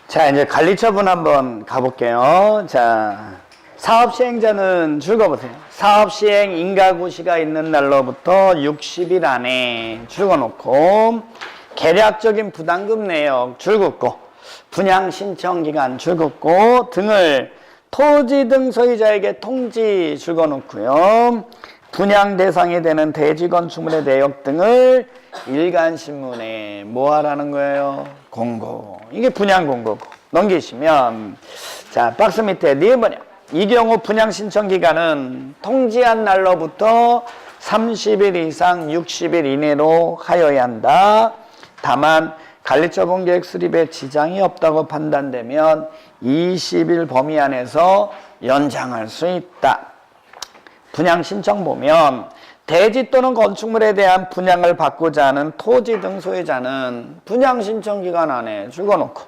자, 이제 관리처분 한번 가볼게요. 자, 사업 시행자는 줄거보세요. 사업 시행 인가고시가 있는 날로부터 60일 안에 줄거놓고 계략적인 부담금 내역 줄긋고 분양 신청 기간 줄긋고 등을 토지 등 소유자에게 통지 줄거놓고요. 분양 대상이 되는 대지 건축물의 내역 등을 일간신문에 뭐 하라는 거예요? 공고. 이게 분양 공고고. 넘기시면 자, 박스 밑에 네 번역. 이 경우 분양 신청 기간은 통지한 날로부터 30일 이상 60일 이내로 하여야 한다. 다만 관리처분 계획 수립에 지장이 없다고 판단되면 20일 범위 안에서 연장할 수 있다. 분양 신청 보면 대지 또는 건축물에 대한 분양을 받고자 하는 토지 등 소유자는 분양 신청 기간 안에 줄거놓고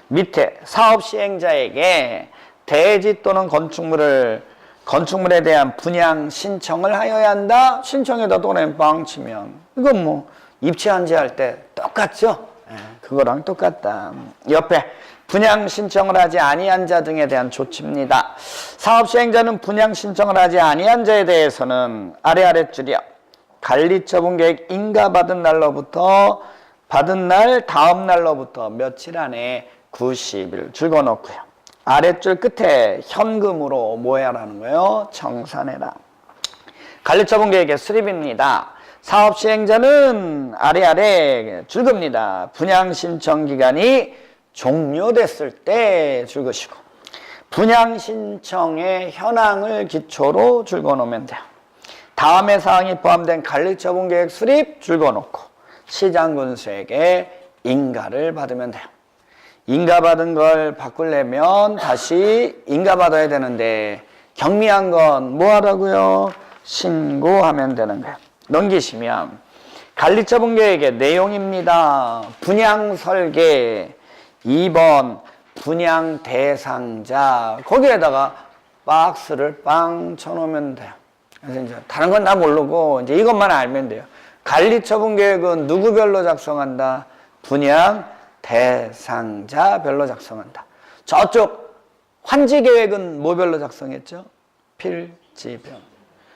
밑에 사업 시행자에게 대지 또는 건축물에 대한 분양 신청을 하여야 한다. 신청에다 돈에 빵 치면 이건 뭐 입체한지할 때 똑같죠? 그거랑 똑같다. 옆에 분양 신청을 하지 아니한 자 등에 대한 조치입니다. 사업 시행자는 분양 신청을 하지 아니한 자에 대해서는 아래줄이요. 관리처분 계획 인가받은 날로부터 받은 날 다음 날로부터 며칠 안에 90일 줄거놓고요. 아래줄 끝에 현금으로 뭐 해라는 거예요? 청산해라. 관리처분 계획의 수립입니다. 사업 시행자는 아래 줄겁니다. 분양 신청 기간이 종료됐을 때 줄것이고 분양 신청의 현황을 기초로 줄거놓으면 돼요. 다음의 사항이 포함된 관리처분 계획 수립 줄거놓고 시장군수에게 인가를 받으면 돼요. 인가받은 걸 바꾸려면 다시 인가받아야 되는데 경미한 건 뭐 하라고요? 신고하면 되는 거예요. 넘기시면 관리처분 계획의 내용입니다. 분양 설계 2번 분양 대상자 거기에다가 박스를 빵 쳐놓으면 돼요. 그래서 이제 다른 건 다 모르고 이제 이것만 알면 돼요. 관리처분 계획은 누구별로 작성한다? 분양 대상자별로 작성한다. 저쪽 환지 계획은 뭐별로 작성했죠? 필지별.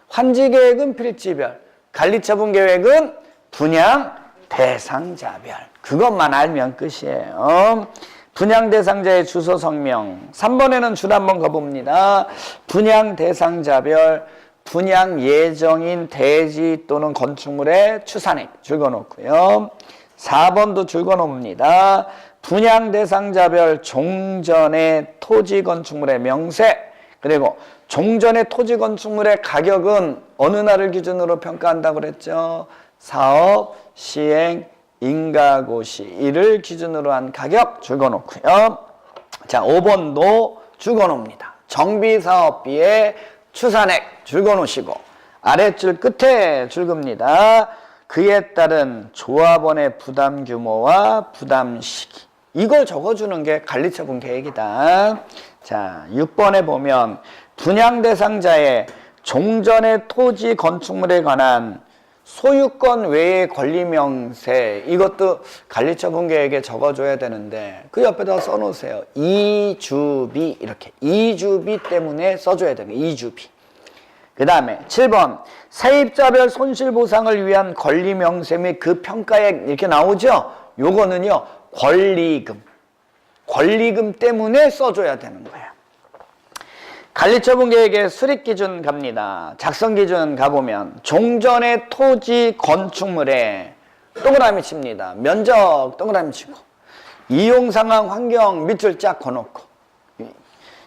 환지 계획은 필지별. 관리처분 계획은 분양 대상자별. 그것만 알면 끝이에요. 분양 대상자의 주소 성명. 3번에는 줄 한번 가봅니다. 분양 대상자별 분양 예정인 대지 또는 건축물의 추산액 줄거놓고요. 4번도 줄거놓습니다. 분양 대상자별 종전의 토지 건축물의 명세 그리고 종전의 토지 건축물의 가격은 어느 날을 기준으로 평가한다고 그랬죠? 사업 시행 인가고시 이를 기준으로 한 가격 줄거놓고요. 자, 5번도 줄거놓습니다. 정비사업비의 추산액 줄거놓으시고 아랫줄 끝에 줄겁니다. 그에 따른 조합원의 부담 규모와 부담 시기 이걸 적어주는 게 관리처분 계획이다. 자, 6번에 보면 분양 대상자의 종전의 토지 건축물에 관한 소유권 외의 권리명세 이것도 관리처분 계획에 적어줘야 되는데 그 옆에다 써놓으세요. 이주비 이렇게 이주비 때문에 써줘야 돼요. 이주비. 그 다음에 7번 세입자별 손실보상을 위한 권리명세 및 그 평가액 이렇게 나오죠. 요거는요 권리금 때문에 써줘야 되는 거예요. 관리처분 계획의 수립기준 갑니다. 작성기준 가보면 종전의 토지 건축물에 동그라미 칩니다. 면적 동그라미 치고 이용상황 환경 밑줄 쫙 거놓고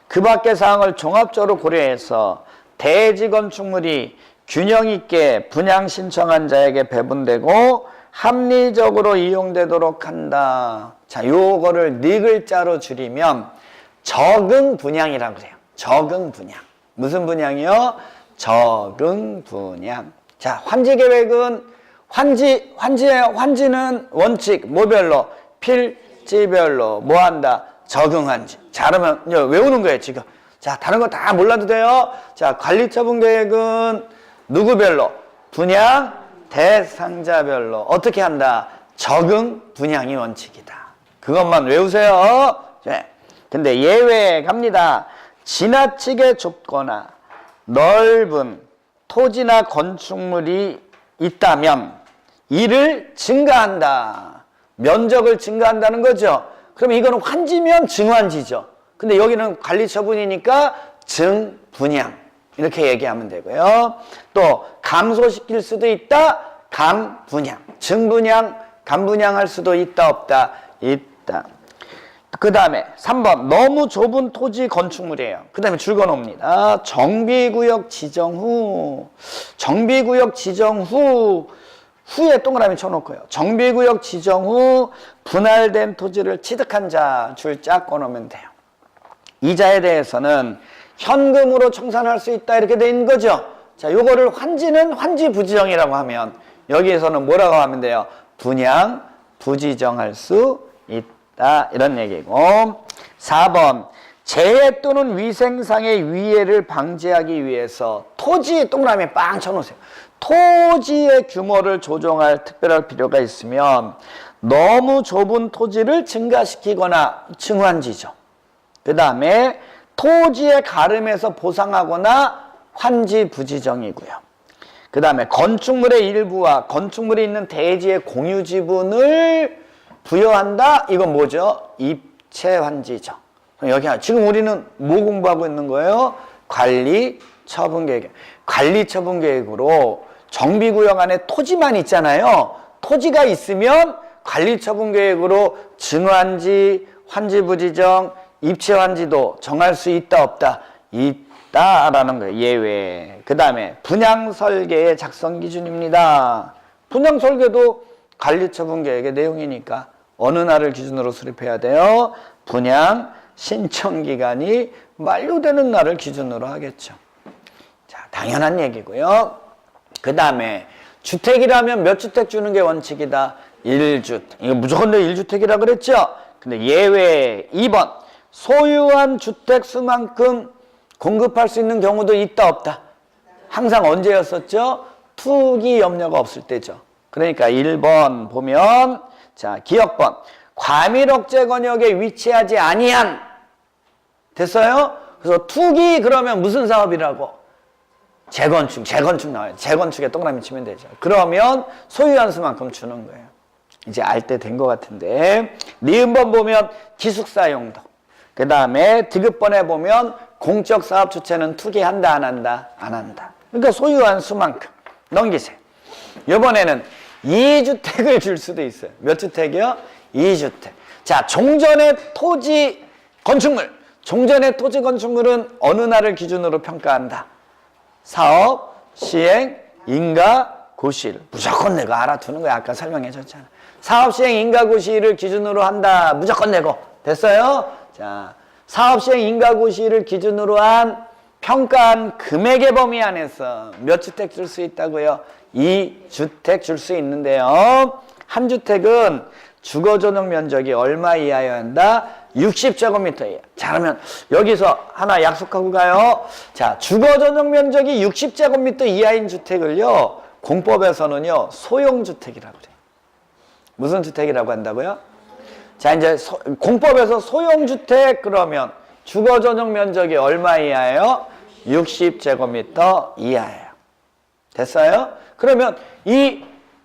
그 밖의 사항을 종합적으로 고려해서 대지 건축물이 균형 있게 분양 신청한 자에게 배분되고 합리적으로 이용되도록 한다. 자, 요거를 네 글자로 줄이면 적응 분양이라고 그래요. 적응 분양. 무슨 분양이요? 적응 분양. 자, 환지 계획은 환지는 원칙 뭐별로? 필지별로 뭐 한다? 적응한지. 자, 그러면 외우는 거예요, 지금. 자, 다른 거 다 몰라도 돼요. 자, 관리처분 계획은 누구별로? 분양 대상자별로 어떻게 한다? 적응 분양이 원칙이다. 그것만 외우세요. 네. 근데 예외 갑니다. 지나치게 좁거나 넓은 토지나 건축물이 있다면 이를 증가한다. 면적을 증가한다는 거죠. 그럼 이거는 환지면 증환지죠. 근데 여기는 관리 처분이니까 증분양 이렇게 얘기하면 되고요. 또 감소시킬 수도 있다. 감분양, 증분양, 감분양할 수도 있다 없다? 있다. 그 다음에 3번 너무 좁은 토지 건축물이에요. 그 다음에 줄 거놓습니다. 정비구역 지정 후, 정비구역 지정 후에 동그라미 쳐놓고요. 정비구역 지정 후 분할된 토지를 취득한 자 줄 짝 꺼놓으면 돼요. 이자에 대해서는 현금으로 청산할 수 있다 이렇게 돼 있는 거죠. 자, 요거를 환지는 환지부지정이라고 하면 여기에서는 뭐라고 하면 돼요? 분양 부지정할 수 있다 이런 얘기고. 4번 재해 또는 위생상의 위해를 방지하기 위해서 토지 동그라미 빵 쳐놓으세요. 토지의 규모를 조정할 특별할 필요가 있으면 너무 좁은 토지를 증가시키거나 증환지죠. 그 다음에 토지의 가름에서 보상하거나 환지부지정이고요. 그 다음에 건축물의 일부와 건축물이 있는 대지의 공유 지분을 부여한다? 이건 뭐죠? 입체환지죠. 여기 지금 우리는 뭐 공부하고 있는 거예요? 관리처분계획. 관리처분계획으로 정비구역 안에 토지만 있잖아요. 토지가 있으면 관리처분계획으로 증환지, 환지부지정, 입체환지도 정할 수 있다 없다? 있다라는 거예요. 예외. 그 다음에 분양설계의 작성 기준입니다. 분양설계도 관리처분계획의 내용이니까 어느 날을 기준으로 수립해야 돼요? 분양 신청기간이 만료되는 날을 기준으로 하겠죠. 자, 당연한 얘기고요. 그 다음에 주택이라면 몇 주택 주는 게 원칙이다? 1주택. 이거 무조건 내 1주택이라 그랬죠? 근데 예외 2번 소유한 주택 수만큼 공급할 수 있는 경우도 있다 없다? 항상 언제였었죠? 투기 염려가 없을 때죠. 그러니까 1번 보면 자 기억번 과밀억제 권역에 위치하지 아니한 됐어요? 그래서 투기 그러면 무슨 사업이라고? 재건축 나와요. 재건축에 동그라미 치면 되죠. 그러면 소유한 수만큼 주는 거예요. 이제 알 때 된 것 같은데 니은번 보면 기숙사 용도. 그 다음에 디귿번에 보면 공적 사업 주체는 투기한다 안 한다? 안 한다. 그러니까 소유한 수만큼 넘기세요. 이번에는 2주택을 줄 수도 있어요. 몇 주택이요? 2주택. 자, 종전의 토지 건축물. 종전의 토지 건축물은 어느 날을 기준으로 평가한다? 사업, 시행, 인가, 고시일. 무조건 내고 알아두는 거야. 아까 설명해 줬잖아. 사업, 시행, 인가, 고시일을 기준으로 한다. 무조건 내고. 됐어요? 자, 사업, 시행, 인가, 고시일을 기준으로 한 평가한 금액의 범위 안에서 몇 주택 줄 수 있다고요? 2주택 줄 수 있는데요. 한 주택은 주거 전용 면적이 얼마 이하여야 한다? 60제곱미터 이하. 자, 그러면 여기서 하나 약속하고 가요. 자, 주거 전용 면적이 60제곱미터 이하인 주택을요, 공법에서는요, 소형주택이라고 그래요. 무슨 주택이라고 한다고요? 자, 이제 공법에서 소형주택 그러면 주거 전용 면적이 얼마 이하예요? 60제곱미터 이하예요. 됐어요? 그러면 이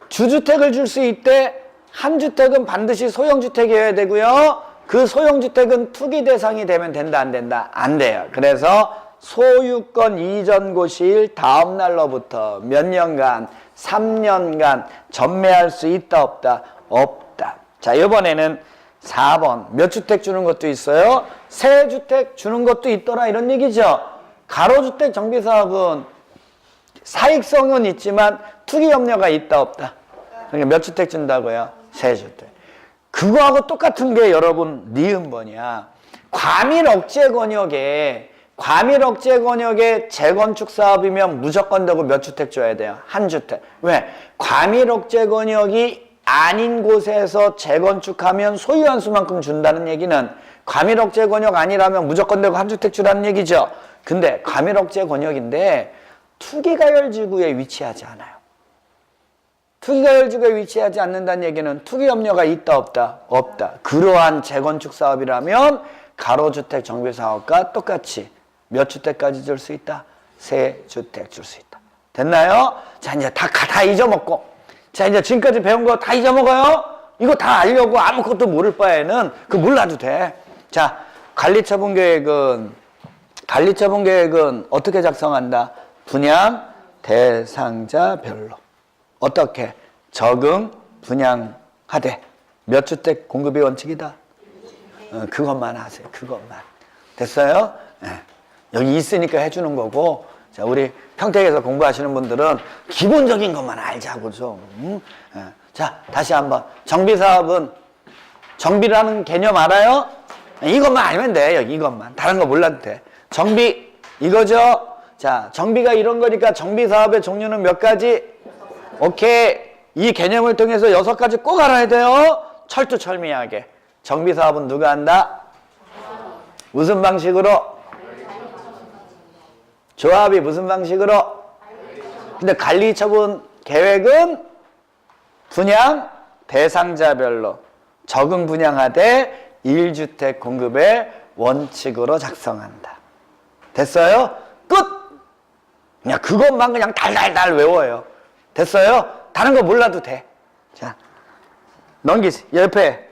주주택을 줄 수 있대. 한 주택은 반드시 소형주택이어야 되고요. 그 소형주택은 투기 대상이 되면 된다 안 된다? 안 돼요. 그래서 소유권 이전 고시일 다음 날로부터 몇 년간? 3년간 전매할 수 있다 없다? 없다. 자, 이번에는 4번 몇 주택 주는 것도 있어요? 세 주택 주는 것도 있더라 이런 얘기죠. 가로주택 정비사업은 사익성은 있지만 투기 염려가 있다 없다? 그러니까 몇 주택 준다고요? 세 주택. 그거하고 똑같은 게 여러분 니은번이야. 과밀억제 권역에 재건축 사업이면 무조건 되고 몇 주택 줘야 돼요? 한 주택. 왜? 과밀억제 권역이 아닌 곳에서 재건축하면 소유한 수만큼 준다는 얘기는 과밀억제 권역 아니라면 무조건 되고 한 주택 주라는 얘기죠. 근데 과밀억제 권역인데 투기가열지구에 위치하지 않아요. 투기가열지구에 위치하지 않는다는 얘기는 투기 염려가 있다 없다? 없다. 그러한 재건축 사업이라면 가로주택 정비사업과 똑같이 몇 주택까지 줄 수 있다? 3주택 줄 수 있다. 됐나요? 자, 이제 다 잊어먹고. 자, 이제 지금까지 배운 거 다 잊어먹어요? 이거 다 알려고 아무것도 모를 바에는 그거 몰라도 돼. 자, 관리처분 계획은 어떻게 작성한다? 분양 대상자별로. 어떻게? 적응, 분양하되. 몇 주택 공급이 원칙이다? 그것만 하세요. 그것만. 됐어요? 네. 여기 있으니까 해주는 거고. 자, 우리 평택에서 공부하시는 분들은 기본적인 것만 알자고 좀. 네. 자, 다시 한번. 정비사업은 정비라는 개념 알아요? 이것만 알면 돼. 여기 이것만. 다른 거 몰라도 돼. 정비 이거죠? 자, 정비가 이런 거니까 정비사업의 종류는 몇 가지? 오케이. 이 개념을 통해서 6가지 꼭 알아야 돼요. 철두철미하게. 정비사업은 누가 한다? 무슨 방식으로? 조합이 무슨 방식으로? 근데 관리처분 계획은 분양 대상자별로 적응 분양하되 1주택 공급의 원칙으로 작성한다. 됐어요? 끝! 그냥 그것만 그냥 달달달 외워요. 됐어요? 다른 거 몰라도 돼. 자, 넘기세요. 옆에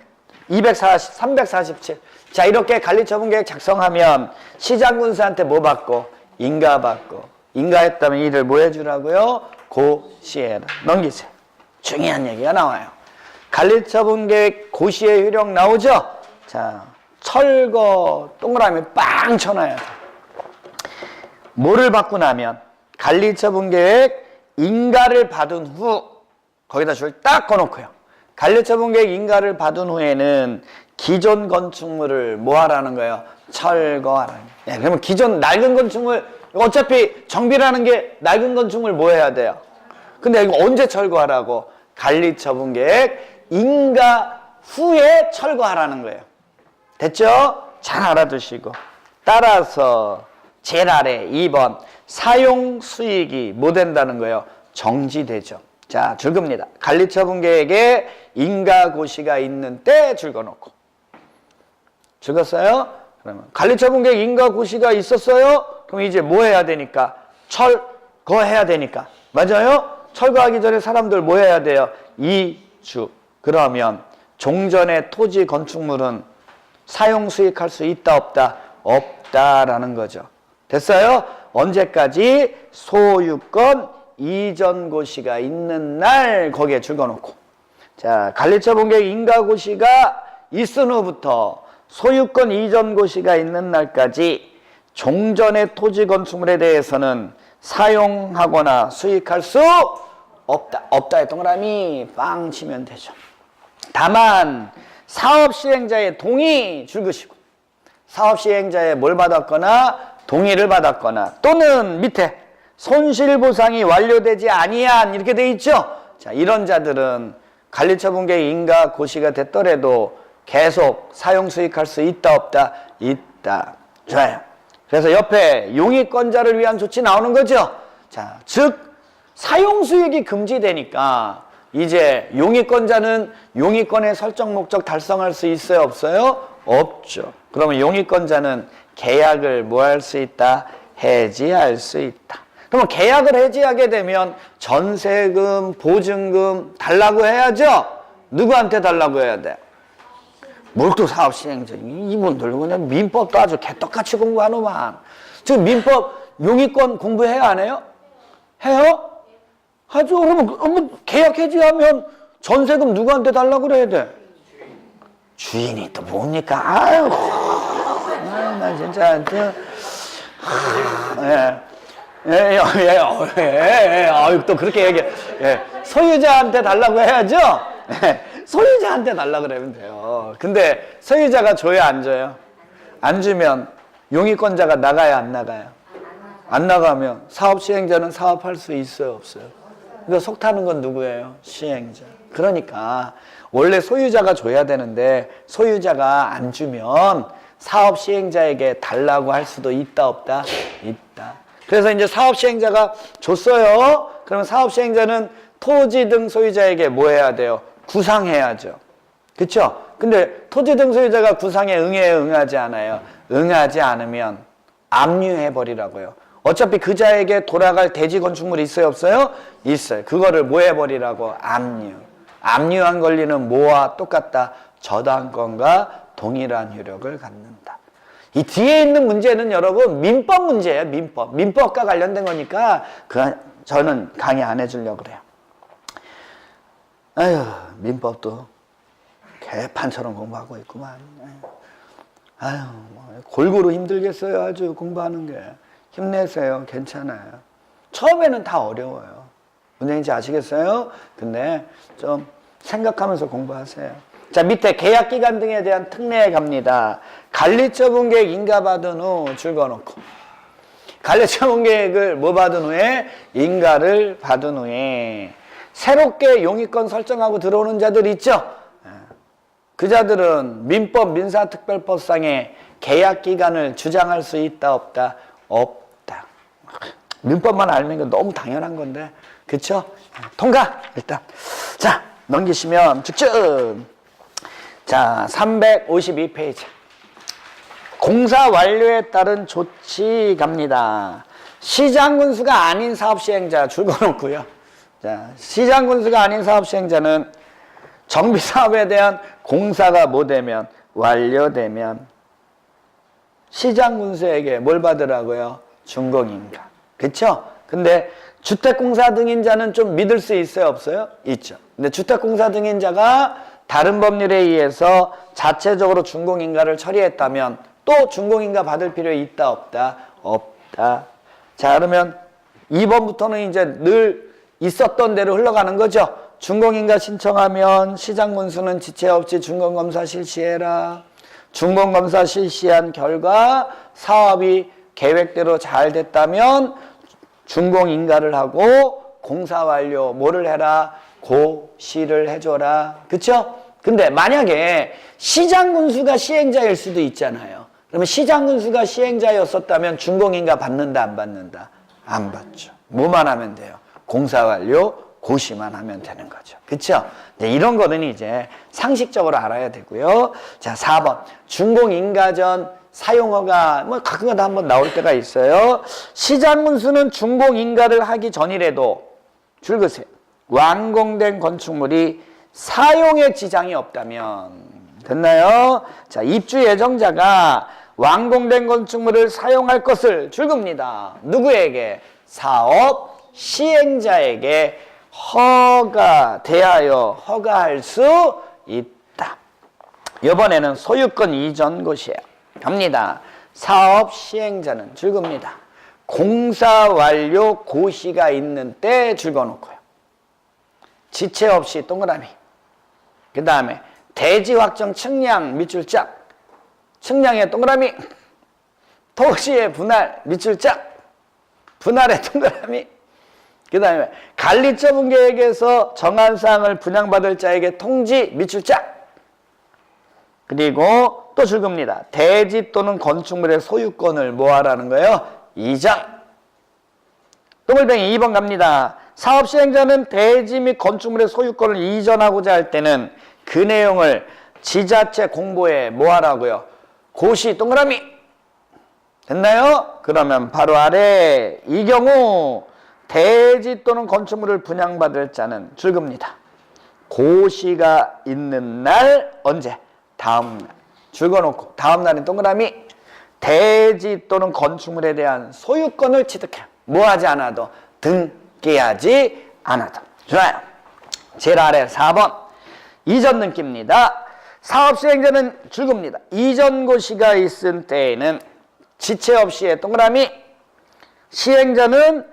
347. 자, 이렇게 관리처분계획 작성하면 시장군수한테 뭐 받고? 인가 받고. 인가했다면 이를 뭐 해주라고요? 고시해라. 넘기세요. 중요한 얘기가 나와요. 관리처분계획 고시의 효력 나오죠? 자, 철거 동그라미 빵 쳐놔야 돼. 뭐를 받고 나면? 관리처분계획 인가를 받은 후 거기다 줄 딱 꺼놓고요. 관리처분계획 인가를 받은 후에는 기존 건축물을 뭐 하라는 거예요? 철거하라는 거예요. 네, 그러면 기존 낡은 건축물, 어차피 정비라는 게 낡은 건축물 뭐 해야 돼요? 근데 이거 언제 철거하라고? 관리처분계획 인가 후에 철거하라는 거예요. 됐죠? 잘 알아두시고. 따라서 제일 아래 2번 사용 수익이 뭐 된다는 거예요? 정지되죠. 자, 줄겁니다. 관리처분계획에 인가고시가 있는 때 줄거놓고. 줄었어요? 그러면 관리처분계획 인가고시가 있었어요? 그럼 이제 뭐 해야 되니까? 철거해야 되니까. 맞아요? 철거하기 전에 사람들 뭐 해야 돼요? 이주. 그러면 종전의 토지 건축물은 사용 수익할 수 있다 없다? 없다라는 거죠. 됐어요? 언제까지? 소유권 이전 고시가 있는 날 거기에 줄거놓고. 자, 관리처분계획 인가고시가 있은 후부터 소유권 이전 고시가 있는 날까지 종전의 토지 건축물에 대해서는 사용하거나 수익할 수 없다. 없다의 동그라미 빵 치면 되죠. 다만 사업 시행자의 동의 줄그시고, 사업 시행자의 뭘 받았거나 동의를 받았거나 또는 밑에 손실보상이 완료되지 아니한 이렇게 돼 있죠. 자, 이런 자들은 관리처분계획 인가 고시가 됐더라도 계속 사용 수익할 수 있다 없다? 있다. 좋아요. 그래서 옆에 용익권자를 위한 조치 나오는 거죠. 자, 즉 사용 수익이 금지되니까 이제 용익권자는 용익권의 설정 목적 달성할 수 있어요 없어요? 없죠. 그러면 용익권자는 계약을 뭐 할 수 있다? 해지할 수 있다. 그러면 계약을 해지하게 되면 전세금, 보증금 달라고 해야죠? 누구한테 달라고 해야 돼? 뭘 또 사업 시행자. 이분들 그냥 민법도 아주 개떡같이 공부하노만. 지금 민법 용익권 공부해야 안 해요? 해요? 하죠. 그러면 계약 해지하면 전세금 누구한테 달라고 그래야 돼? 주인이 또 뭡니까? 아유, 나 진짜. 아유, 또 그렇게 얘기해. 소유자한테 달라고 해야죠? 소유자한테 달라고 그러면 돼요. 근데 소유자가 줘야 안 줘요? 안 주면 용익권자가 나가야 안 나가요? 안 나가면 사업 시행자는 사업할 수 있어요 없어요? 그러니까 속 타는 건 누구예요? 시행자. 그러니까 원래 소유자가 줘야 되는데 소유자가 안 주면 사업 시행자에게 달라고 할 수도 있다 없다? 있다. 그래서 이제 사업 시행자가 줬어요. 그러면 사업 시행자는 토지 등 소유자에게 뭐 해야 돼요? 구상해야죠. 그쵸? 근데 토지 등 소유자가 구상에 응해요, 응하지 않아요? 응하지 않으면 압류해버리라고요. 어차피 그자에게 돌아갈 대지 건축물이 있어요, 없어요? 있어요. 그거를 뭐 해버리라고? 압류. 압류한 권리는 뭐와 똑같다? 저당권과 동일한 효력을 갖는다. 이 뒤에 있는 문제는 여러분 민법 문제예요. 민법. 민법과 관련된 거니까 저는 강의 안 해주려고 그래요. 아휴, 민법도 개판처럼 공부하고 있구만. 아휴, 골고루 힘들겠어요. 아주 공부하는 게. 힘내세요. 괜찮아요. 처음에는 다 어려워요. 문제인지 아시겠어요? 근데 좀 생각하면서 공부하세요. 자, 밑에 계약기간 등에 대한 특례에 갑니다. 관리처분계획 인가받은 후 줄거놓고, 관리처분계획을 뭐 받은 후에? 인가를 받은 후에 새롭게 용의권 설정하고 들어오는 자들 있죠? 그 자들은 민법 민사특별법상의 계약기간을 주장할 수 있다 없다? 없다. 민법만 알면 이거 너무 당연한 건데, 그쵸? 통과! 일단. 자, 넘기시면 쭉쭉. 자, 352페이지. 공사 완료에 따른 조치 갑니다. 시장군수가 아닌 사업시행자 줄거놓고요. 자, 시장군수가 아닌 사업시행자는 정비사업에 대한 공사가 뭐 되면? 완료되면 시장군수에게 뭘 받으라고요? 준공인가. 그쵸? 근데 주택공사 등인자는 좀 믿을 수 있어요, 없어요? 있죠. 근데 주택공사 등인자가 다른 법률에 의해서 자체적으로 준공인가를 처리했다면 또 준공인가 받을 필요 있다, 없다? 없다. 자, 그러면 2번부터는 이제 늘 있었던 대로 흘러가는 거죠. 준공인가 신청하면 시장군수는 지체 없이 준공검사 실시해라. 준공검사 실시한 결과 사업이 계획대로 잘 됐다면 준공인가를 하고 공사 완료 뭐를 해라? 고시를 해줘라. 그쵸? 근데 만약에 시장군수가 시행자일 수도 있잖아요. 그러면 시장군수가 시행자였었다면 준공인가 받는다, 안 받는다? 안 받죠. 뭐만 하면 돼요? 공사 완료, 고시만 하면 되는 거죠. 그쵸? 이런 거는 이제 상식적으로 알아야 되고요. 자, 4번. 준공인가 전 사용허가, 뭐 가끔가다 한번 나올 때가 있어요. 시장군수는 준공인가를 하기 전이라도 줄거세요. 완공된 건축물이 사용에 지장이 없다면 됐나요? 자, 입주 예정자가 완공된 건축물을 사용할 것을 줄겁니다. 누구에게? 사업 시행자에게 허가할 수 있다. 이번에는 소유권 이전 고시예요. 갑니다. 사업 시행자는 줄겁니다. 공사 완료 고시가 있는 때 줄거놓고요. 지체 없이 동그라미. 그 다음에 대지 확정 측량 밑줄 짝. 측량의 동그라미. 토지의 분할 밑줄 짝. 분할의 동그라미. 그 다음에 관리처분계획에서 정한 사항을 분양받을 자에게 통지 밑줄 짝. 그리고 또 줄겁니다. 대지 또는 건축물의 소유권을 뭐 하라는 거예요? 이전. 동글뱅이 2번 갑니다. 사업 시행자는 대지 및 건축물의 소유권을 이전하고자 할 때는 그 내용을 지자체 공보에 뭐 하라고요? 고시 동그라미. 됐나요? 그러면 바로 아래 이 경우 대지 또는 건축물을 분양받을 자는 줄겁니다. 고시가 있는 날 언제? 다음 날. 줄거놓고 다음 날은 동그라미. 대지 또는 건축물에 대한 소유권을 취득해. 뭐 하지 않아도 등기하지 않아도. 좋아요. 제일 아래 4번. 이전 등기입니다. 사업 시행자는 줄겁니다. 이전 고시가 있을 때에는 지체 없이의 동그라미. 시행자는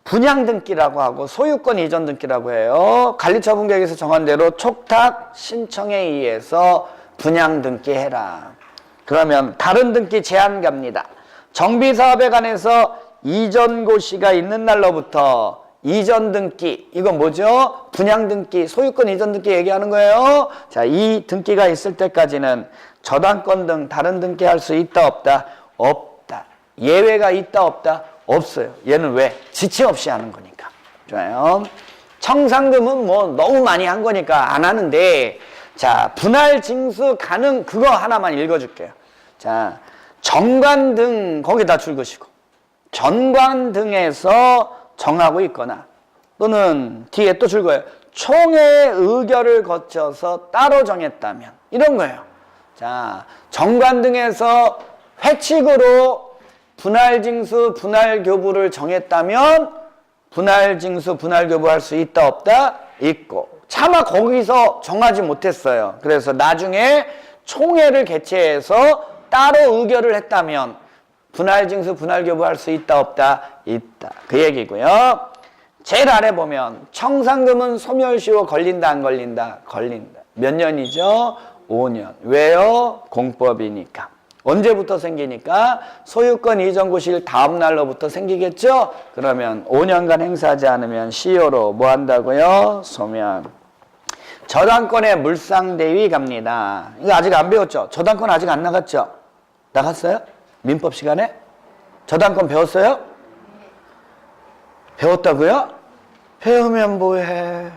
분양 등기라고 하고 소유권 이전 등기라고 해요. 관리처분계획에서 정한 대로 촉탁 신청에 의해서 분양 등기해라. 그러면 다른 등기 제한 갑니다. 정비사업에 관해서 이전 고시가 있는 날로부터 이전 등기, 이건 뭐죠? 분양 등기, 소유권 이전 등기 얘기하는 거예요. 자, 이 등기가 있을 때까지는 저당권 등 다른 등기 할 수 있다 없다? 없다. 예외가 있다 없다? 없어요. 얘는 왜? 지체 없이 하는 거니까. 좋아요. 청산금은 뭐 너무 많이 한 거니까 안 하는데, 자, 분할 징수 가능 그거 하나만 읽어줄게요. 자, 정관등 거기다 줄 것이고, 전관등에서 정하고 있거나 또는 뒤에 또 줄 거예요. 총회 의결을 거쳐서 따로 정했다면 이런 거예요. 자, 정관등에서 회칙으로 분할징수, 분할교부를 정했다면 분할징수, 분할교부 할 수 있다 없다? 있고, 차마 거기서 정하지 못했어요. 그래서 나중에 총회를 개최해서 따로 의결을 했다면 분할징수, 분할교부 할 수 있다 없다? 있다. 그 얘기고요. 제일 아래 보면 청산금은 소멸시효 걸린다 안 걸린다? 걸린다. 몇 년이죠? 5년. 왜요? 공법이니까. 언제부터 생기니까? 소유권 이전 구시일 다음 날로부터 생기겠죠? 그러면 5년간 행사하지 않으면 시효로 뭐 한다고요? 소멸. 저당권의 물상대위 갑니다. 이거 아직 안 배웠죠? 저당권 아직 안 나갔죠? 나갔어요? 민법 시간에? 저당권 배웠어요? 배웠다고요? 배우면 뭐해?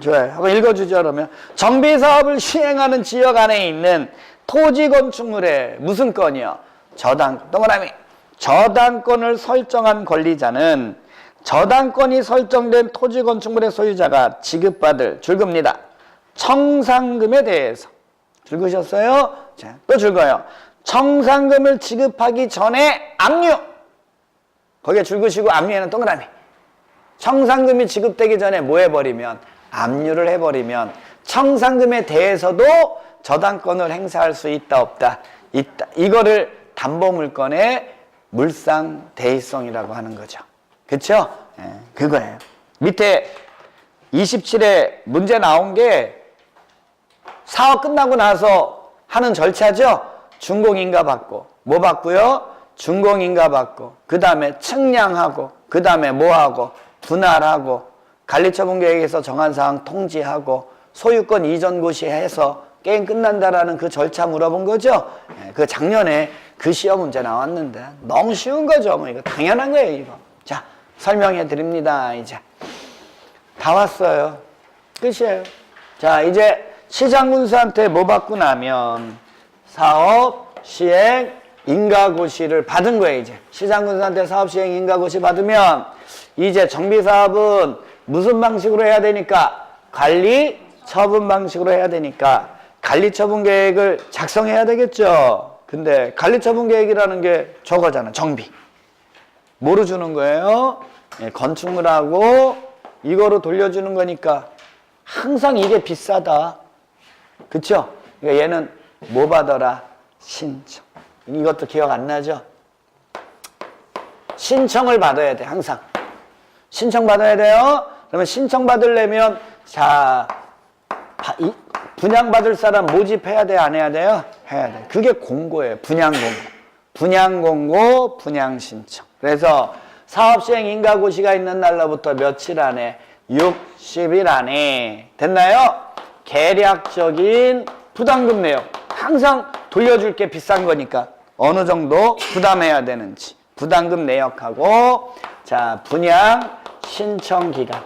좋아요. 한번 읽어주죠. 그러면 정비사업을 시행하는 지역 안에 있는 토지 건축물의 무슨 건이요? 저당권. 동그라미. 저당권을 설정한 권리자는 저당권이 설정된 토지 건축물의 소유자가 지급받을 줄겁니다. 청산금에 대해서. 줄그셨어요? 자, 또 줄거요. 청산금을 지급하기 전에 압류. 거기에 줄그시고 압류에는 동그라미. 청산금이 지급되기 전에 뭐 해버리면? 압류를 해버리면 청산금에 대해서도 저당권을 행사할 수 있다 없다? 있다. 이거를 담보물건의 물상대의성이라고 하는 거죠. 그쵸? 예, 그거예요. 밑에 27에 문제 나온 게 사업 끝나고 나서 하는 절차죠. 준공인가 받고 뭐 받고요? 준공인가 받고 그 다음에 측량하고 그 다음에 뭐하고 분할하고 관리처분계획에서 정한 사항 통지하고 소유권 이전 고시해서 게임 끝난다라는 그 절차 물어본 거죠. 예, 그 작년에 그 시험 문제 나왔는데 너무 쉬운 거죠. 뭐 이거 당연한 거예요. 이거. 자, 설명해 드립니다. 이제 다 왔어요. 끝이에요. 자, 이제 시장군수한테 뭐 받고 나면 사업 시행 인가고시를 받은 거예요. 이제 시장군수한테 사업 시행 인가고시 받으면 이제 정비사업은 무슨 방식으로 해야 되니까? 관리 처분 방식으로 해야 되니까 관리처분 계획을 작성해야 되겠죠. 근데 관리처분 계획이라는 게 저거잖아. 정비. 뭐로 주는 거예요? 예, 건축물하고 이거로 돌려주는 거니까 항상 이게 비싸다. 그쵸? 그러니까 얘는 뭐 받아라? 신청. 이것도 기억 안 나죠? 신청을 받아야 돼. 항상. 신청 받아야 돼요. 그러면 신청 받으려면 자 분양받을 사람 모집해야 돼? 안 해야 돼요? 해야 돼. 그게 공고예요. 분양공고. 분양공고, 분양신청. 그래서 사업시행 인가고시가 있는 날로부터 며칠 안에? 60일 안에. 됐나요? 계략적인 부담금 내역. 항상 돌려줄 게 비싼 거니까 어느 정도 부담해야 되는지. 부담금 내역하고 자 분양 신청기간.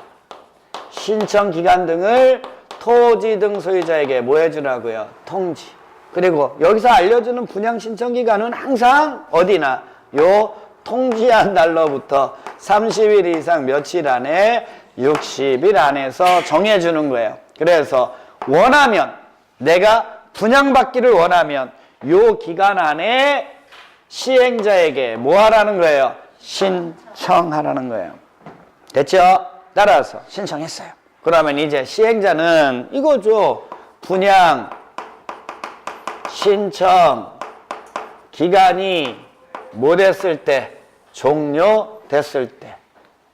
신청기간 등을 토지 등 소유자에게 뭐 해주라고요? 통지. 그리고 여기서 알려주는 분양 신청기간은 항상 어디나 요 통지한 날로부터 30일 이상 며칠 안에 60일 안에서 정해주는 거예요. 그래서 원하면 내가 분양받기를 원하면 요 기간 안에 시행자에게 뭐 하라는 거예요? 신청하라는 거예요. 됐죠? 따라서 신청했어요. 그러면 이제 시행자는 이거죠. 분양 신청 기간이 뭐 됐을 때? 종료됐을 때.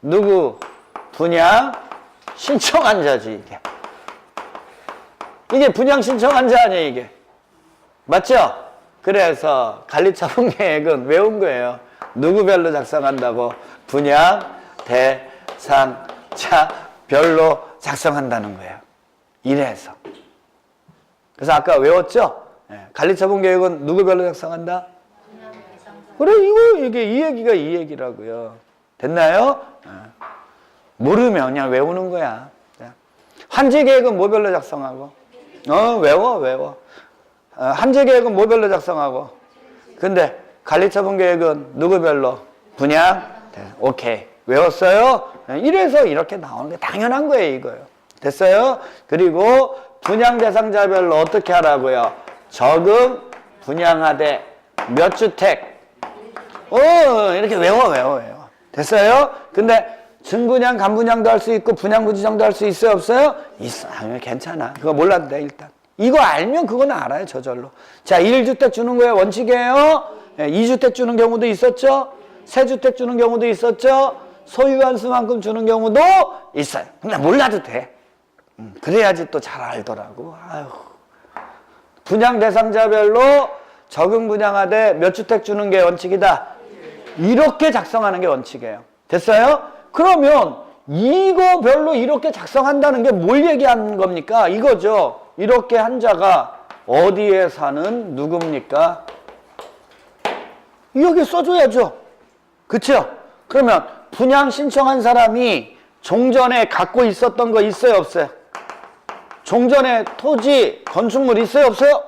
누구? 분양 신청한 자지 이게. 이게 분양 신청한 자 아니에요 이게. 맞죠? 그래서 관리처분계획은 외운 거예요. 누구별로 작성한다고? 분양 대상자별로 작성한다는 거예요. 이래서. 그래서 아까 외웠죠? 관리처분계획은 누구별로 작성한다? 그래 이게 이 얘기가 이 얘기라고요. 됐나요? 모르면 그냥 외우는 거야. 한지 계획은 뭐별로 작성하고? 외워. 한지 계획은 뭐별로 작성하고? 근데 관리처분 계획은 누구별로? 분양? 오케이. 외웠어요? 이래서 이렇게 나오는 게 당연한 거예요, 이거요. 됐어요? 그리고 분양 대상자별로 어떻게 하라고요? 적응, 분양하되 몇 주택? 이렇게 외워. 됐어요? 근데 증분양, 간분양도 할 수 있고 분양부지정도 할 수 있어요, 없어요? 있어. 괜찮아. 그거 몰라도 돼, 일단. 이거 알면 그거는 알아요, 저절로. 자, 1주택 주는 거에 원칙이에요. 2주택 주는 경우도 있었죠? 3주택 주는 경우도 있었죠? 소유한 수만큼 주는 경우도 있어요. 근데 몰라도 돼. 그래야지 또 잘 알더라고. 아유. 분양 대상자별로 적응 분양하되 몇 주택 주는 게 원칙이다. 이렇게 작성하는 게 원칙이에요. 됐어요? 그러면 이거별로 이렇게 작성한다는 게 뭘 얘기하는 겁니까? 이거죠. 이렇게 한 자가 어디에 사는 누굽니까? 여기 써줘야죠. 그쵸? 그러면 분양 신청한 사람이 종전에 갖고 있었던 거 있어요, 없어요? 종전에 토지, 건축물 있어요, 없어요?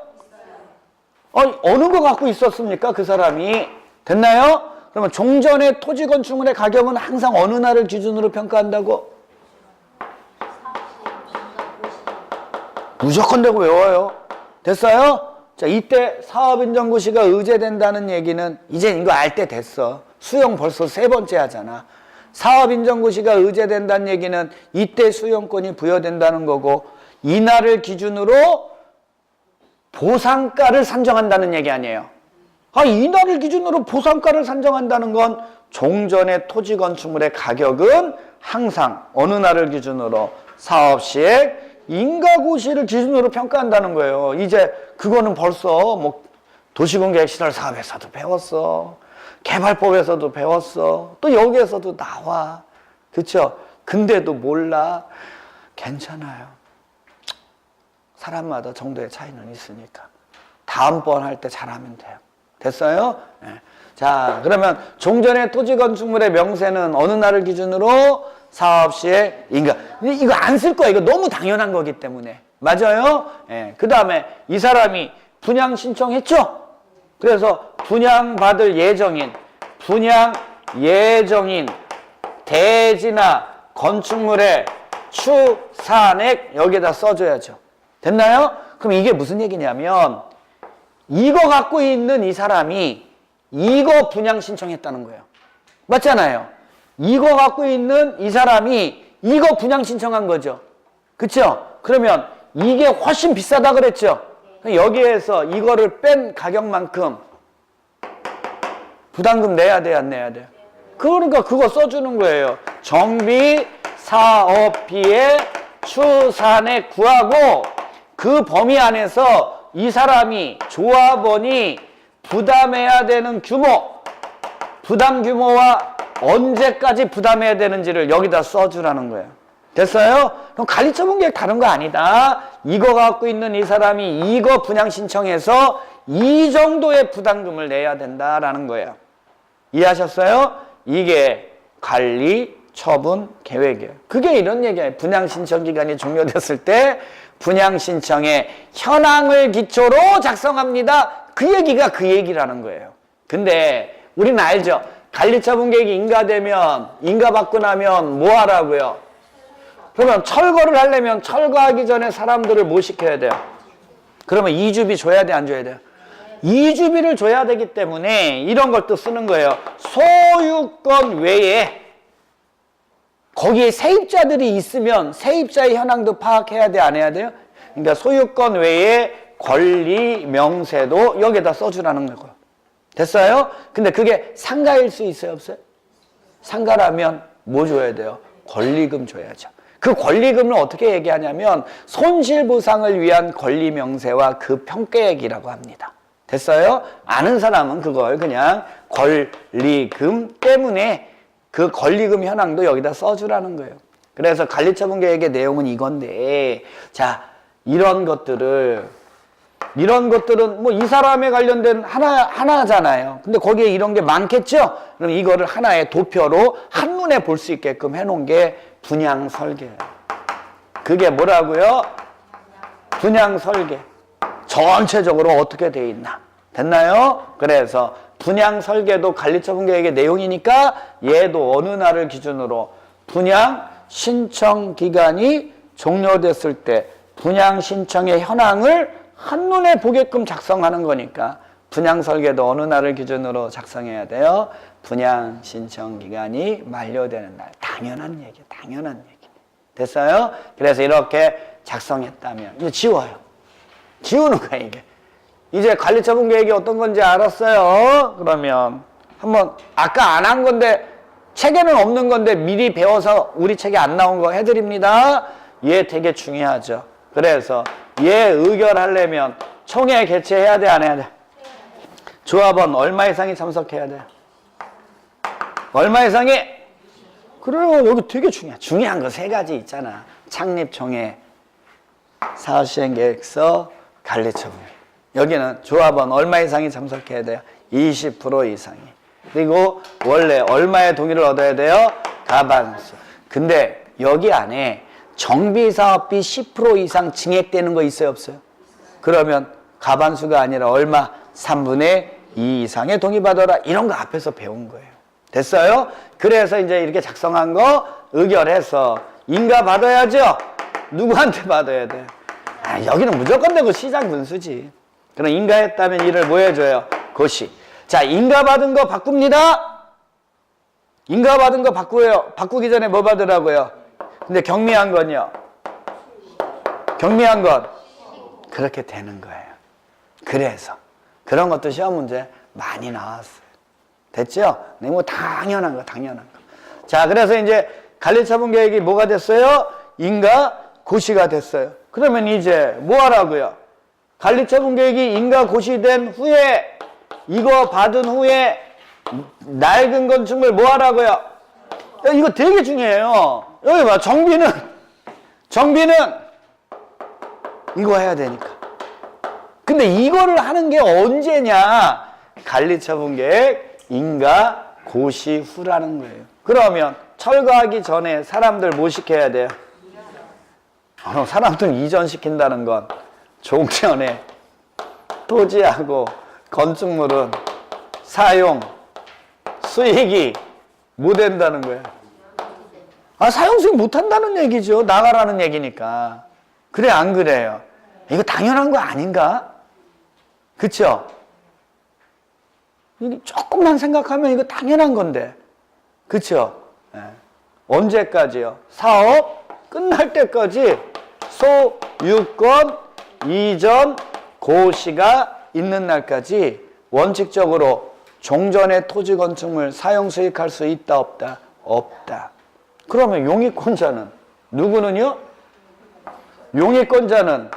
어느 거 갖고 있었습니까? 그 사람이. 됐나요? 그러면 종전의 토지 건축물의 가격은 항상 어느 날을 기준으로 평가한다고? 무조건 되고 외워요. 됐어요? 자, 이때 사업인정고시가 의제된다는 얘기는 이제 이거 알 때 됐어. 수용 벌써 3번째 하잖아. 사업인정고시가 의제된다는 얘기는 이때 수용권이 부여된다는 거고, 이날을 기준으로 보상가를 산정한다는 얘기 아니에요. 이날을 기준으로 보상가를 산정한다는 건 종전의 토지 건축물의 가격은 항상 어느 날을 기준으로? 사업시액 인가고시를 기준으로 평가한다는 거예요. 이제 그거는 벌써 뭐 도시공개시설 사업에서도 배웠어. 개발법에서도 배웠어. 또 여기에서도 나와. 그쵸? 근데도 몰라. 괜찮아요. 사람마다 정도의 차이는 있으니까. 다음번 할 때 잘하면 돼요. 됐어요? 네. 자, 그러면 종전의 토지 건축물의 명세는 어느 날을 기준으로? 사업시에 인가. 이거 안 쓸 거야. 이거 너무 당연한 거기 때문에. 맞아요? 네. 그 다음에 이 사람이 분양 신청했죠? 그래서 분양받을 예정인 대지나 건축물의 추산액 여기에다 써줘야죠. 됐나요? 그럼 이게 무슨 얘기냐면 이거 갖고 있는 이 사람이 이거 분양 신청했다는 거예요. 맞잖아요. 이거 갖고 있는 이 사람이 이거 분양 신청한 거죠. 그쵸? 그러면 이게 훨씬 비싸다 그랬죠? 여기에서 이거를 뺀 가격만큼 부담금 내야 돼, 안 내야 돼? 그러니까 그거 써주는 거예요. 정비 사업비의 추산액 구하고 그 범위 안에서 이 사람이 조합원이 부담해야 되는 규모, 부담 규모와 언제까지 부담해야 되는지를 여기다 써주라는 거예요. 됐어요? 그럼 관리처분 계획 다른 거 아니다. 이거 갖고 있는 이 사람이 이거 분양 신청해서 이 정도의 부담금을 내야 된다라는 거예요. 이해하셨어요? 이게 관리처분 계획이에요. 그게 이런 얘기예요. 분양 신청 기간이 종료됐을 때 분양 신청의 현황을 기초로 작성합니다. 그 얘기가 그 얘기라는 거예요. 근데 우리는 알죠? 관리처분 계획이 인가받고 나면 뭐 하라고요? 그러면 철거를 하려면 철거하기 전에 사람들을 뭐 시켜야 돼요? 그러면 이주비 줘야 돼, 안 줘야 돼요? 이주비를 줘야 되기 때문에 이런 걸 또 쓰는 거예요. 소유권 외에 거기에 세입자들이 있으면 세입자의 현황도 파악해야 돼, 안 해야 돼요? 그러니까 소유권 외에 권리 명세도 여기에다 써주라는 거고요. 됐어요? 근데 그게 상가일 수 있어요, 없어요? 상가라면 뭐 줘야 돼요? 권리금 줘야죠. 그 권리금을 어떻게 얘기하냐면 손실보상을 위한 권리 명세와 그 평가액이라고 합니다. 됐어요? 아는 사람은 그걸 그냥 권리금 때문에 그 권리금 현황도 여기다 써주라는 거예요. 그래서 관리처분 계획의 내용은 이건데, 자, 이런 것들은 뭐 이 사람에 관련된 하나잖아요. 근데 거기에 이런 게 많겠죠? 그럼 이거를 하나의 도표로 한눈에 볼 수 있게끔 해놓은 게 분양 설계예요. 그게 뭐라고요? 분양 설계. 전체적으로 어떻게 돼 있나? 됐나요? 그래서 분양 설계도 관리처분 계획의 내용이니까 얘도 어느 날을 기준으로 분양 신청 기간이 종료됐을 때 분양 신청의 현황을 한눈에 보게끔 작성하는 거니까 분양 설계도 어느 날을 기준으로 작성해야 돼요? 분양 신청 기간이 만료되는 날. 당연한 얘기, 당연한 얘기. 됐어요? 그래서 이렇게 작성했다면 이제 지워요. 지우는 거야 이게. 이제 관리처분 계획이 어떤 건지 알았어요? 그러면 한번 아까 안 한 건데 책에는 없는 건데 미리 배워서 우리 책에 안 나온 거 해드립니다. 얘 되게 중요하죠. 그래서 얘 의결하려면 총회 개최해야 돼, 안 해야 돼? 조합원 얼마 이상이 참석해야 돼? 얼마 이상이? 그래요. 여기 되게 중요한 거 세 가지 있잖아. 창립총회, 사업시행계획서, 관리처분. 여기는 조합원 얼마 이상이 참석해야 돼요? 20% 이상이. 그리고 원래 얼마의 동의를 얻어야 돼요? 과반수. 근데 여기 안에 정비사업비 10% 이상 증액되는 거 있어요, 없어요? 그러면 과반수가 아니라 얼마? 3분의 2 이상의 동의받아라. 이런 거 앞에서 배운 거예요. 됐어요? 그래서 이제 이렇게 작성한 거 의결해서 인가 받아야죠? 누구한테 받아야 돼? 여기는 무조건 되고 시작 문수지. 그럼 인가했다면 이를 뭐 해줘요? 고시. 자, 인가받은 거 바꿉니다. 인가받은 거 바꾸어요. 바꾸기 전에 뭐 받으라고요? 근데 경미한 건요? 경미한 건 그렇게 되는 거예요. 그래서 그런 것도 시험 문제 많이 나왔어요. 됐죠? 네, 뭐 당연한 거, 당연한 거. 자, 그래서 이제 관리처분 계획이 뭐가 됐어요? 인가 고시가 됐어요. 그러면 이제 뭐 하라고요? 관리처분 계획이 인가 고시된 후에 이거 받은 후에 낡은 건축물 뭐 하라고요? 이거 되게 중요해요. 여기 봐. 정비는 이거 해야 되니까. 근데 이거를 하는 게 언제냐? 관리처분 계획 인가 고시 후라는 거예요. 그러면 철거하기 전에 사람들 뭐 시켜야 돼요? 사람들 이전시킨다는 건 종전에 토지하고 건축물은 사용, 수익이 못 된다는 거예요. 사용, 수익 못 한다는 얘기죠. 나가라는 얘기니까. 그래, 안 그래요? 이거 당연한 거 아닌가? 그쵸? 조금만 생각하면 이거 당연한 건데. 그쵸? 네. 언제까지요? 사업 끝날 때까지 소유권 이전 고시가 있는 날까지 원칙적으로 종전의 토지 건축물 사용 수익할 수 있다 없다? 없다. 그러면 용익권자는 누구는요? 용익권자는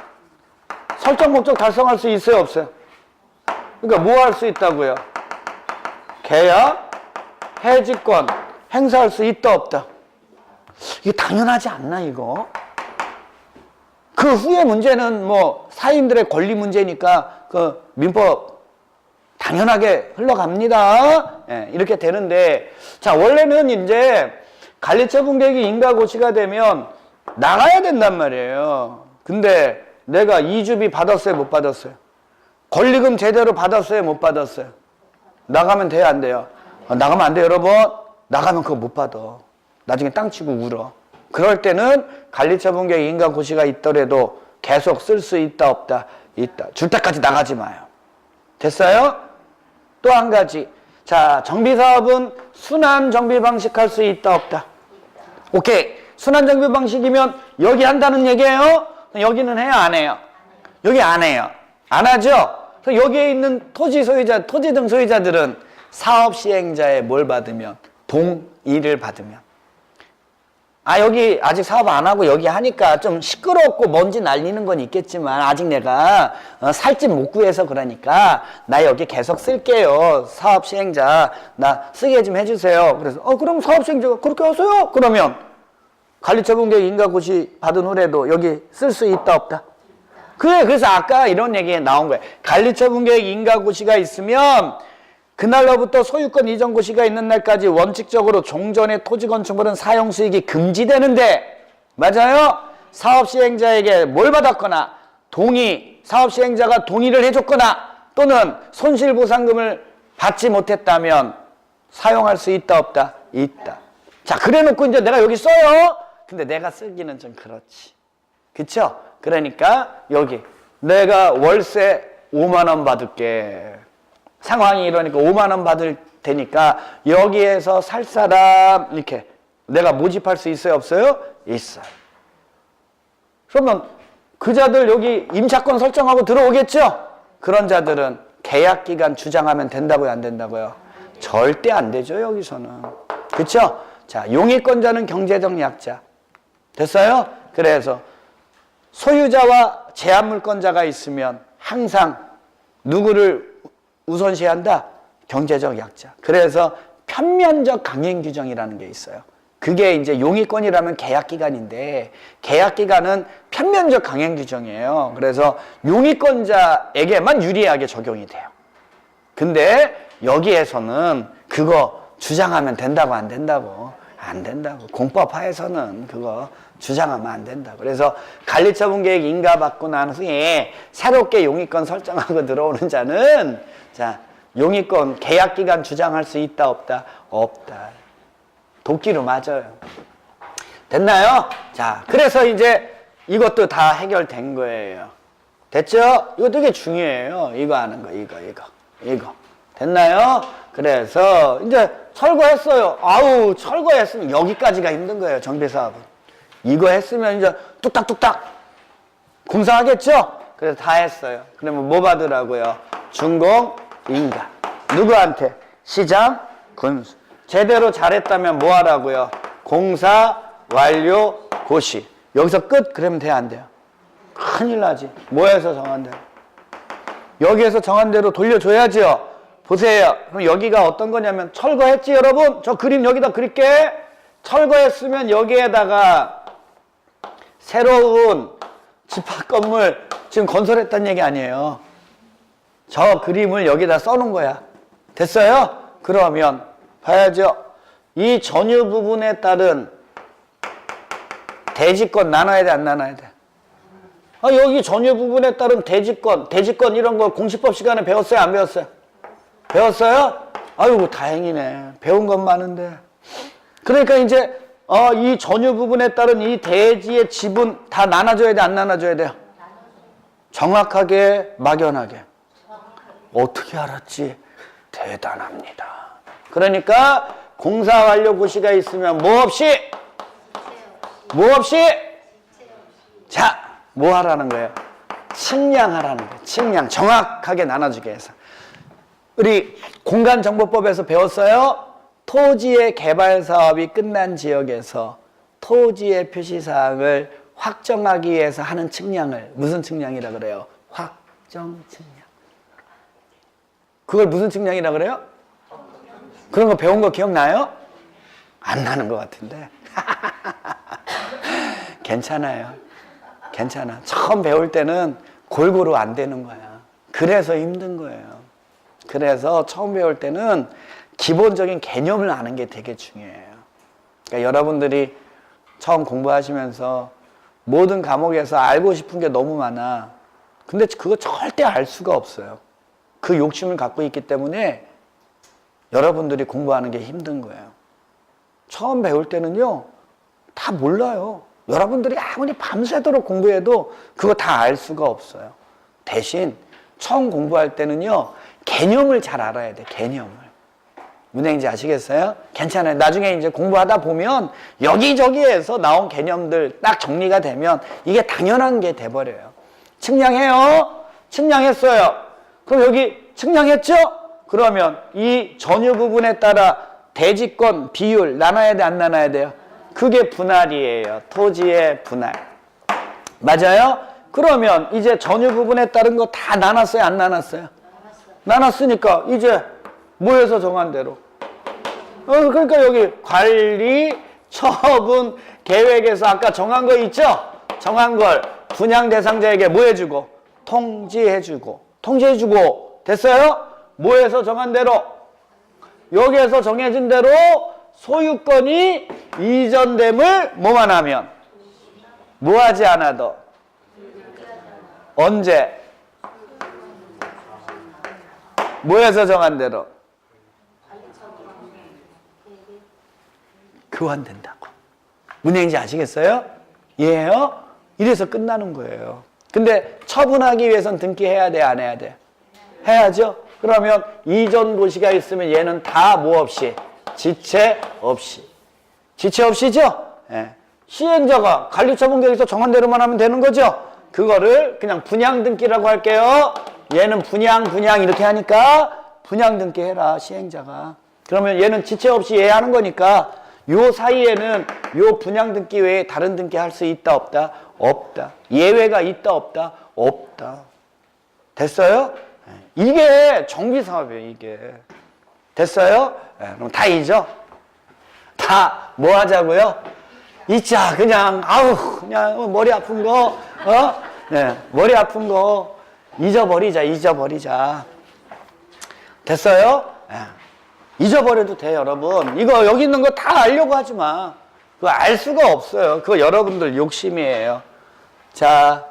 설정 목적 달성할 수 있어요 없어요? 그러니까 뭐 할 수 있다고요? 계약, 해지권 행사할 수 있다 없다? 이게 당연하지 않나 이거? 그 후에 문제는 뭐 사인들의 권리 문제니까 그 민법 당연하게 흘러갑니다. 예, 이렇게 되는데, 자, 원래는 이제 관리처분 계획이 인가고시가 되면 나가야 된단 말이에요. 근데 내가 이주비 받았어요, 못 받았어요? 권리금 제대로 받았어요, 못 받았어요? 나가면 돼요, 안 돼요? 나가면 안 돼요, 여러분? 나가면 그거 못 받아. 나중에 땅 치고 울어. 그럴 때는 관리처분 계획 인가고시가 있더라도 계속 쓸 수 있다 없다? 있다. 줄 때까지 나가지 마요. 됐어요? 또 한 가지. 자, 정비사업은 순환 정비 방식 할 수 있다 없다? 오케이. 순환 정비 방식이면 여기 한다는 얘기예요? 여기는 해요, 안 해요? 여기 안 해요. 안 하죠? 그래서 여기에 있는 토지 소유자, 토지 등 소유자들은 사업 시행자의 뭘 받으면? 동의를 받으면. 여기 아직 사업 안 하고 여기 하니까 좀 시끄럽고 먼지 날리는 건 있겠지만 아직 내가 살 집 못 구해서 그러니까 나 여기 계속 쓸게요. 사업 시행자 나 쓰게 좀 해주세요. 그래서 그럼 사업 시행자가 그렇게 하세요? 그러면 관리처분 계획 인가고시 받은 후에도 여기 쓸 수 있다 없다? 그래, 그래서 아까 이런 얘기 나온 거예요. 관리처분 계획 인가고시가 있으면 그날로부터 소유권 이전 고시가 있는 날까지 원칙적으로 종전의 토지 건축물은 사용 수익이 금지되는데, 맞아요? 사업 시행자에게 뭘 받았거나 사업 시행자가 동의를 해줬거나 또는 손실보상금을 받지 못했다면 사용할 수 있다 없다? 있다. 자, 그래놓고 이제 내가 여기 써요. 근데 내가 쓰기는 좀 그렇지. 그쵸? 그러니까 여기 내가 월세 5만 원 받을게. 상황이 이러니까 5만 원 받을 테니까 여기에서 살 사람 이렇게 내가 모집할 수 있어요? 없어요? 있어요. 그러면 그 자들 여기 임차권 설정하고 들어오겠죠? 그런 자들은 계약기간 주장하면 된다고요? 안 된다고요? 절대 안 되죠, 여기서는. 그쵸? 자, 용의권자는 경제적 약자. 됐어요? 그래서 소유자와 제한물권자가 있으면 항상 누구를 우선시한다? 경제적 약자. 그래서 편면적 강행규정이라는 게 있어요. 그게 이제 용의권이라면 계약기간인데 계약기간은 편면적 강행규정이에요. 그래서 용의권자에게만 유리하게 적용이 돼요. 근데 여기에서는 그거 주장하면 된다고 안 된다고? 안 된다고. 공법 하에서는 그거 주장하면 안 된다고. 그래서 관리처분계획 인가받고 난 후에 새롭게 용의권 설정하고 들어오는 자는 자, 용의권 계약기간 주장할 수 있다 없다? 없다. 도끼로 맞아요. 됐나요? 자, 그래서 이제 이것도 다 해결된 거예요. 됐죠? 이거 되게 중요해요. 이거 하는 거, 이거. 됐나요? 그래서 이제 철거했어요. 아우, 철거했으면 여기까지가 힘든 거예요, 정비사업은. 이거 했으면 이제 뚝딱뚝딱 공사하겠죠? 그래서 다 했어요. 그러면 뭐 받으라고요? 준공, 인가. 누구한테? 시장, 군수. 제대로 잘했다면 뭐 하라고요? 공사, 완료, 고시. 여기서 끝? 그러면 돼, 안 돼요? 큰일 나지. 뭐해서 정한 대로? 여기에서 정한 대로 돌려줘야죠. 보세요. 그럼 여기가 어떤 거냐면 철거했지, 여러분? 저 그림 여기다 그릴게. 철거했으면 여기에다가 새로운 집합 건물 지금 건설했다는 얘기 아니에요. 저 그림을 여기다 써놓은 거야. 됐어요? 그러면 봐야죠. 이 전유 부분에 따른 대지권 나눠야 돼, 안 나눠야 돼? 여기 전유 부분에 따른 대지권 이런 거 공시법 시간에 배웠어요, 안 배웠어요? 배웠어요? 아이고, 다행이네. 배운 건 많은데. 그러니까 이제 이 전유 부분에 따른 이 대지의 지분 다 나눠줘야 돼, 안 나눠줘야 돼요? 정확하게, 막연하게. 어떻게 알았지? 대단합니다. 그러니까 공사 완료 고시가 있으면 뭐 없이? 자, 뭐 하라는 거예요? 측량하라는 거예요. 측량. 정확하게 나눠주게 해서. 우리 공간정보법에서 배웠어요? 토지의 개발 사업이 끝난 지역에서 토지의 표시사항을 확정하기 위해서 하는 측량을 무슨 측량이라 그래요? 확정 측량. 그걸 무슨 측량이라 그래요? 그런 거 배운 거 기억나요? 안 나는 것 같은데. 괜찮아요. 괜찮아. 처음 배울 때는 골고루 안 되는 거야. 그래서 힘든 거예요. 그래서 처음 배울 때는 기본적인 개념을 아는 게 되게 중요해요. 그러니까 여러분들이 처음 공부하시면서 모든 과목에서 알고 싶은 게 너무 많아. 근데 그거 절대 알 수가 없어요. 그 욕심을 갖고 있기 때문에 여러분들이 공부하는 게 힘든 거예요. 처음 배울 때는요, 다 몰라요. 여러분들이 아무리 밤새도록 공부해도 그거 다 알 수가 없어요. 대신 처음 공부할 때는요, 개념을 잘 알아야 돼, 개념을. 무슨 얘기인지 아시겠어요? 괜찮아요. 나중에 이제 공부하다 보면 여기저기에서 나온 개념들 딱 정리가 되면 이게 당연한 게 돼버려요. 측량해요? 측량했어요. 그럼 여기 측량했죠? 그러면 이 전유 부분에 따라 대지권 비율 나눠야 돼, 안 나눠야 돼요? 그게 분할이에요. 토지의 분할. 맞아요? 그러면 이제 전유 부분에 따른 거 다 나눴어요, 안 나눴어요? 나눴으니까 이제 뭐해서 정한 대로. 그러니까 여기 관리, 처분, 계획에서 아까 정한 거 있죠? 정한 걸 분양 대상자에게 뭐 해주고? 통지해주고. 됐어요? 뭐해서 정한 대로? 여기에서 정해진 대로 소유권이 이전됨을 뭐만 하면? 뭐하지 않아도. 언제? 뭐에서 정한 대로? 교환된다고. 무슨 얘기인지 아시겠어요? 이해해요? 이래서 끝나는 거예요. 근데 처분하기 위해선 등기해야 돼, 안 해야 돼? 해야죠. 그러면 이전 고시가 있으면 얘는 다 뭐 없이? 지체 없이. 지체 없이죠? 예. 시행자가 관리처분계획에서 정한 대로만 하면 되는 거죠? 그거를 그냥 분양등기라고 할게요. 얘는 분양 이렇게 하니까 분양등기 해라, 시행자가. 그러면 얘는 지체 없이 얘 하는 거니까 요 사이에는 요 분양등기 외에 다른 등기 할 수 있다, 없다? 없다. 예외가 있다, 없다? 없다. 됐어요? 이게 정비사업이에요, 이게. 됐어요? 그럼 다 잊어? 다 뭐 하자고요? 잊자, 그냥, 아우, 그냥 머리 아픈 거, 네, 머리 아픈 거 잊어버리자. 됐어요? 잊어버려도 돼, 여러분. 이거 여기 있는 거 다 알려고 하지 마. 그거 알 수가 없어요. 그거 여러분들 욕심이에요. 자,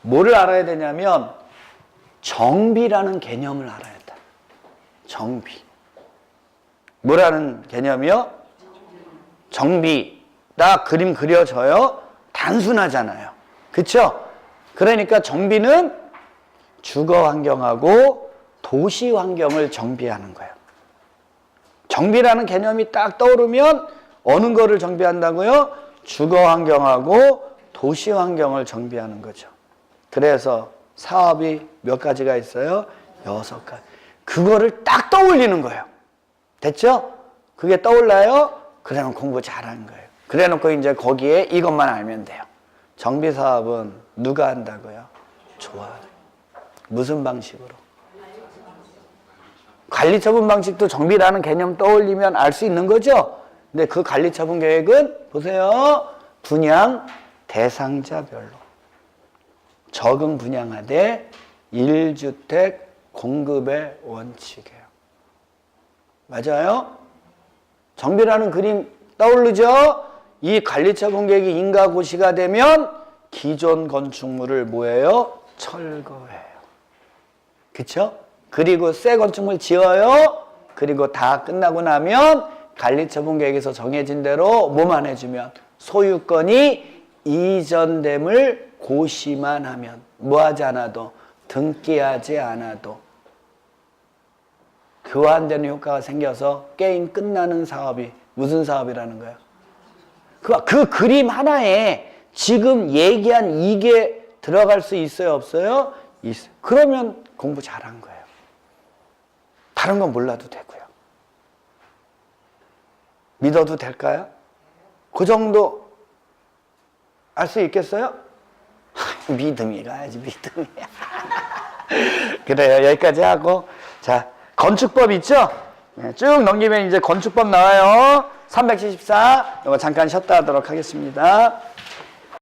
뭐를 알아야 되냐면 정비라는 개념을 알아야 돼. 정비. 뭐라는 개념이요? 정비. 나 그림 그려져요? 단순하잖아요. 그쵸? 그러니까 정비는 주거 환경하고 도시 환경을 정비하는 거예요. 정비라는 개념이 딱 떠오르면 어느 거를 정비한다고요? 주거 환경하고 도시 환경을 정비하는 거죠. 그래서 사업이 몇 가지가 있어요? 6가지. 그거를 딱 떠올리는 거예요. 됐죠? 그게 떠올라요? 그러면 공부 잘하는 거예요. 그래 놓고 이제 거기에 이것만 알면 돼요. 정비 사업은 누가 한다고요? 좋아. 무슨 방식으로? 관리처분 방식도 정비라는 개념 떠올리면 알 수 있는 거죠? 근데 그 관리처분 계획은 보세요. 분양 대상자별로 적응 분양하되 1주택 공급의 원칙이에요. 맞아요? 정비라는 그림 떠오르죠? 이 관리처분 계획이 인가고시가 되면 기존 건축물을 뭐예요? 철거해요. 그쵸? 그리고 새 건축물 지어요. 그리고 다 끝나고 나면 관리처분 계획에서 정해진 대로 뭐만 해주면 소유권이 이전됨을 고시만 하면 뭐하지 않아도 등기하지 않아도 교환되는 효과가 생겨서 게임 끝나는 사업이 무슨 사업이라는 거야? 그 그림 하나에 지금 얘기한 이게 들어갈 수 있어요? 없어요? 있어요. 그러면 공부 잘한 거예요. 다른 건 몰라도 되고요. 믿어도 될까요? 그 정도 알 수 있겠어요? 믿음이 가야지, 믿음이야. 그래요. 여기까지 하고. 자, 건축법 있죠? 네, 쭉 넘기면 이제 건축법 나와요. 374. 이거 잠깐 쉬었다 하도록 하겠습니다.